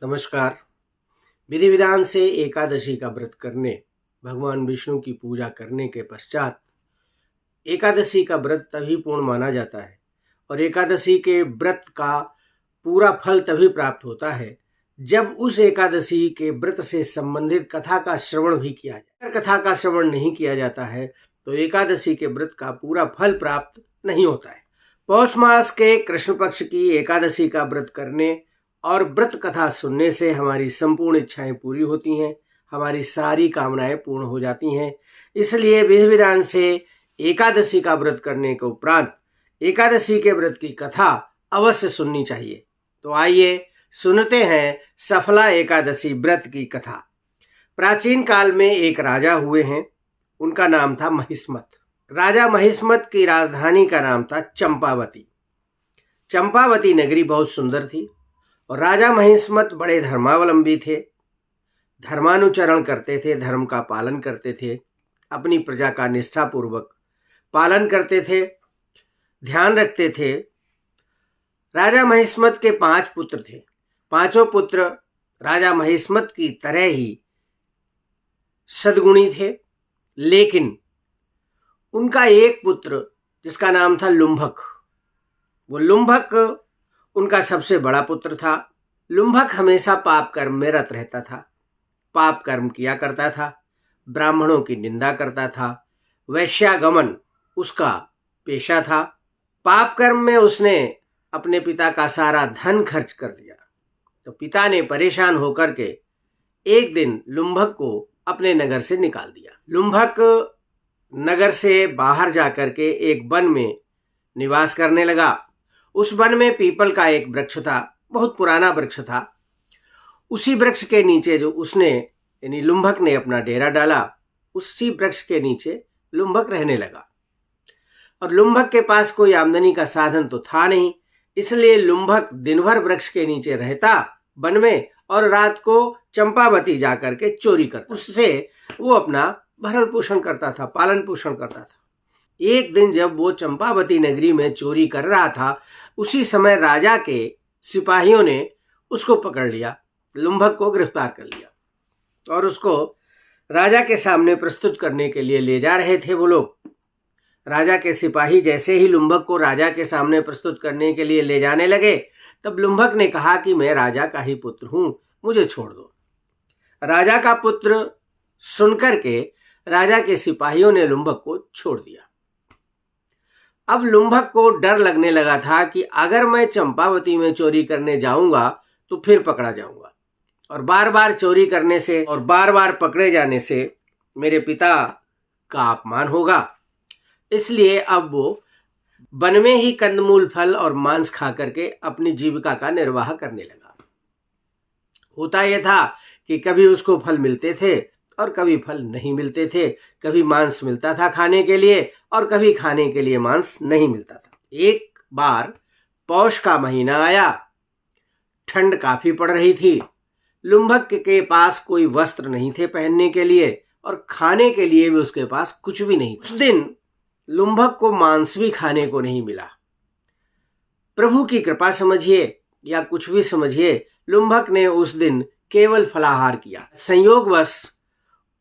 नमस्कार। विधि विधान से एकादशी का व्रत करने, भगवान विष्णु की पूजा करने के पश्चात एकादशी का व्रत तभी पूर्ण माना जाता है और एकादशी के व्रत का पूरा फल तभी प्राप्त होता है जब उस एकादशी के व्रत से संबंधित कथा का श्रवण भी किया जाए। अगर कथा का श्रवण नहीं किया जाता है तो एकादशी के व्रत का पूरा फल प्राप्त नहीं होता है। पौष मास के कृष्ण पक्ष की एकादशी का व्रत करने और व्रत कथा सुनने से हमारी संपूर्ण इच्छाएं पूरी होती हैं, हमारी सारी कामनाएं पूर्ण हो जाती हैं। इसलिए विधि विधान से एकादशी का व्रत करने के उपरांत एकादशी के व्रत की कथा अवश्य सुननी चाहिए। तो आइए सुनते हैं सफला एकादशी व्रत की कथा। प्राचीन काल में एक राजा हुए हैं, उनका नाम था महिष्मत। राजा महिष्मत की राजधानी का नाम था चंपावती। चंपावती नगरी बहुत सुंदर थी और राजा महिष्मत बड़े धर्मावलंबी थे, धर्मानुचरण करते थे, धर्म का पालन करते थे, अपनी प्रजा का निष्ठापूर्वक पालन करते थे, ध्यान रखते थे। राजा महिष्मत के 5 पुत्र थे। 5 पुत्र राजा महिष्मत की तरह ही सद्गुणी थे, लेकिन उनका एक पुत्र जिसका नाम था लुम्भक, वो लुम्भक उनका सबसे बड़ा पुत्र था। लुम्भक हमेशा पाप कर्म में रत रहता था, पाप कर्म किया करता था, ब्राह्मणों की निंदा करता था, वैश्यागमन उसका पेशा था। पाप कर्म में उसने अपने पिता का सारा धन खर्च कर दिया। तो पिता ने परेशान होकर के एक दिन लुम्भक को अपने नगर से निकाल दिया। लुम्भक नगर से बाहर जाकर के एक वन में निवास करने लगा। उस वन में पीपल का एक वृक्ष था, बहुत पुराना वृक्ष था। उसी वृक्ष के नीचे जो उसने यानी लुम्भक ने अपना डेरा डाला, उसी वृक्ष के नीचे लुम्भक रहने लगा। और लुम्भक के पास कोई आमदनी का साधन तो था नहीं, इसलिए लुम्भक दिन भर वृक्ष के नीचे रहता वन में और रात को चंपावती जाकर के चोरी करता। उससे वो अपना भरण पोषण करता था, पालन पोषण करता था। एक दिन जब वो चंपावती नगरी में चोरी कर रहा था, उसी समय राजा के सिपाहियों ने उसको पकड़ लिया, लुम्भक को गिरफ्तार कर लिया और उसको राजा के सामने प्रस्तुत करने के लिए ले जा रहे थे वो लोग। राजा के सिपाही जैसे ही लुम्भक को राजा के सामने प्रस्तुत करने के लिए ले जाने लगे, तब लुम्भक ने कहा कि मैं राजा का ही पुत्र हूं, मुझे छोड़ दो। राजा का पुत्र सुनकर के राजा के सिपाहियों ने लुम्भक को छोड़ दिया। अब लुम्भक को डर लगने लगा था कि अगर मैं चंपावती में चोरी करने जाऊंगा तो फिर पकड़ा जाऊंगा और बार बार चोरी करने से और बार बार पकड़े जाने से मेरे पिता का अपमान होगा। इसलिए अब वो वन में ही कंदमूल, फल और मांस खा करके अपनी जीविका का निर्वाह करने लगा। होता यह था कि कभी उसको फल मिलते थे और कभी फल नहीं मिलते थे, कभी मांस मिलता था खाने के लिए और कभी खाने के लिए मांस नहीं मिलता था। एक बार पौष का महीना आया, ठंड काफी पड़ रही थी। लुम्भक के पास कोई वस्त्र नहीं थे पहनने के लिए और खाने के लिए भी उसके पास कुछ भी नहीं। उस दिन लुम्भक को मांस भी खाने को नहीं मिला। प्रभु की कृपा समझिए या कुछ भी समझिए, लुम्भक ने उस दिन केवल फलाहार किया। संयोगवश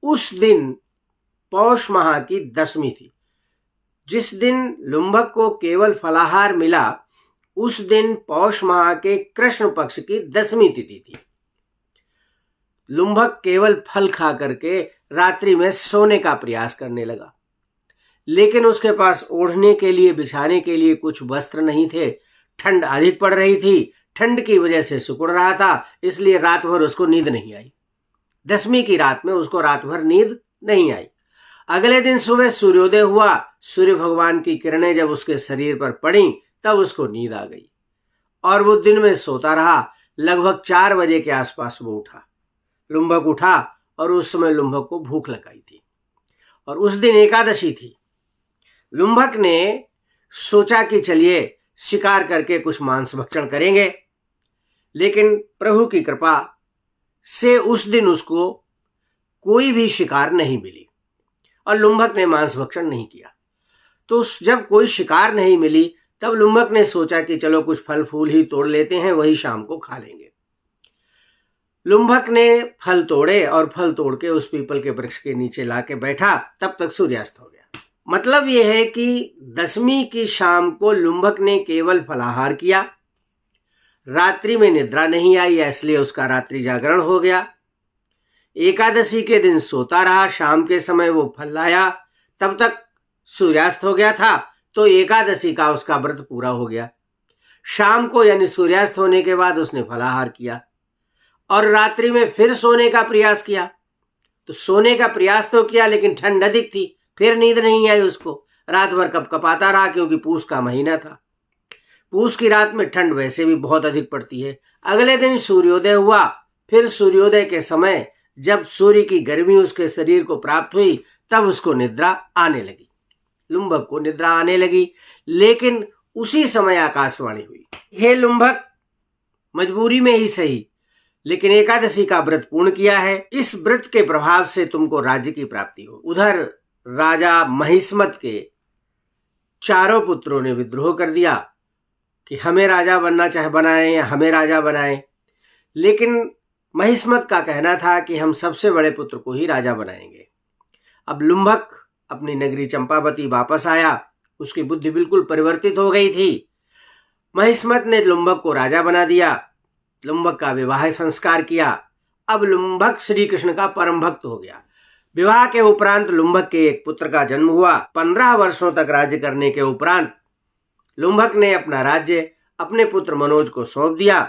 उस दिन पौष माह की 10वीं थी। जिस दिन लुम्भक को केवल फलाहार मिला, उस दिन पौष माह के कृष्ण पक्ष की 10वीं तिथि थी। लुम्भक केवल फल खा करके रात्रि में सोने का प्रयास करने लगा, लेकिन उसके पास ओढ़ने के लिए, बिछाने के लिए कुछ वस्त्र नहीं थे। ठंड अधिक पड़ रही थी, ठंड की वजह से सिकुड़ रहा था, इसलिए रात भर उसको नींद नहीं आई। 10वीं की रात में उसको रात भर नींद नहीं आई। अगले दिन सुबह सूर्योदय हुआ, सूर्य भगवान की किरणें जब उसके शरीर पर पड़ी तब उसको नींद आ गई और वो दिन में सोता रहा। लगभग 4 बजे के आसपास वो उठा। लुम्भक उठा और उस समय लुम्भक को भूख लगाई थी और उस दिन एकादशी थी। लुम्भक ने सोचा कि चलिए शिकार करके कुछ मांस भक्षण करेंगे, लेकिन प्रभु की कृपा से उस दिन उसको कोई भी शिकार नहीं मिली और लुम्भक ने मांस भक्षण नहीं किया। तो जब कोई शिकार नहीं मिली तब लुम्भक ने सोचा कि चलो कुछ फल फूल ही तोड़ लेते हैं, वही शाम को खा लेंगे। लुम्भक ने फल तोड़े और फल तोड़ के उस पीपल के वृक्ष के नीचे लाके बैठा, तब तक सूर्यास्त हो गया। मतलब यह है कि दशमी की शाम को लुम्भक ने केवल फलाहार किया, रात्रि में निद्रा नहीं आई, इसलिए उसका रात्रि जागरण हो गया। एकादशी के दिन सोता रहा, शाम के समय वो फल लाया, तब तक सूर्यास्त हो गया था, तो एकादशी का उसका व्रत पूरा हो गया। शाम को यानी सूर्यास्त होने के बाद उसने फलाहार किया और रात्रि में फिर सोने का प्रयास किया। तो सोने का प्रयास तो किया, लेकिन ठंड अधिक थी, फिर नींद नहीं आई उसको, रात भर कपकपाता रहा, क्योंकि पूस का महीना था। पूस की रात में ठंड वैसे भी बहुत अधिक पड़ती है। अगले दिन सूर्योदय हुआ, फिर सूर्योदय के समय जब सूर्य की गर्मी उसके शरीर को प्राप्त हुई, तब उसको निद्रा आने लगी, लुम्भक को निद्रा आने लगी। लेकिन उसी समय आकाशवाणी हुई, हे लुम्भक, मजबूरी में ही सही, लेकिन एकादशी का व्रत पूर्ण किया है, इस व्रत के प्रभाव से तुमको राज्य की प्राप्ति हो। उधर राजा महिष्मत के चारों पुत्रों ने विद्रोह कर दिया कि हमें राजा बनना चाहे बनाएं या हमें राजा बनाएं, लेकिन महिष्मत का कहना था कि हम सबसे बड़े पुत्र को ही राजा बनाएंगे। अब लुम्भक अपनी नगरी चंपावती वापस आया, उसकी बुद्धि बिल्कुल परिवर्तित हो गई थी। महिष्मत ने लुम्भक को राजा बना दिया, लुम्भक का विवाह संस्कार किया। अब लुम्भक श्री कृष्ण का परम भक्त हो गया। विवाह के उपरांत लुम्भक के एक पुत्र का जन्म हुआ। 15 वर्षों तक राज्य करने के उपरांत लुम्भक ने अपना राज्य अपने पुत्र मनोज को सौंप दिया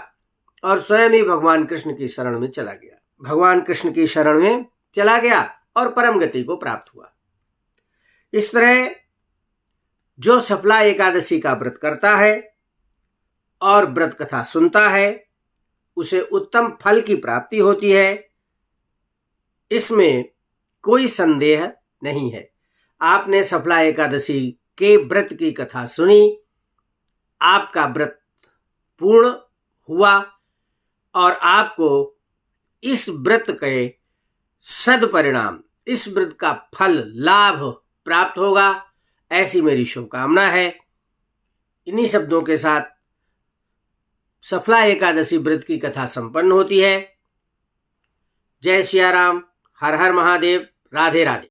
और स्वयं ही भगवान कृष्ण की शरण में चला गया। भगवान कृष्ण की शरण में चला गया और परम गति को प्राप्त हुआ। इस तरह जो सफला एकादशी का व्रत करता है और व्रत कथा सुनता है, उसे उत्तम फल की प्राप्ति होती है, इसमें कोई संदेह नहीं है। आपने सफला एकादशी के व्रत की कथा सुनी, आपका व्रत पूर्ण हुआ और आपको इस व्रत के सदपरिणाम, इस व्रत का फल लाभ प्राप्त होगा, ऐसी मेरी शुभकामना है। इन्हीं शब्दों के साथ सफला एकादशी व्रत की कथा संपन्न होती है। जय सिया राम, हर हर महादेव, राधे राधे।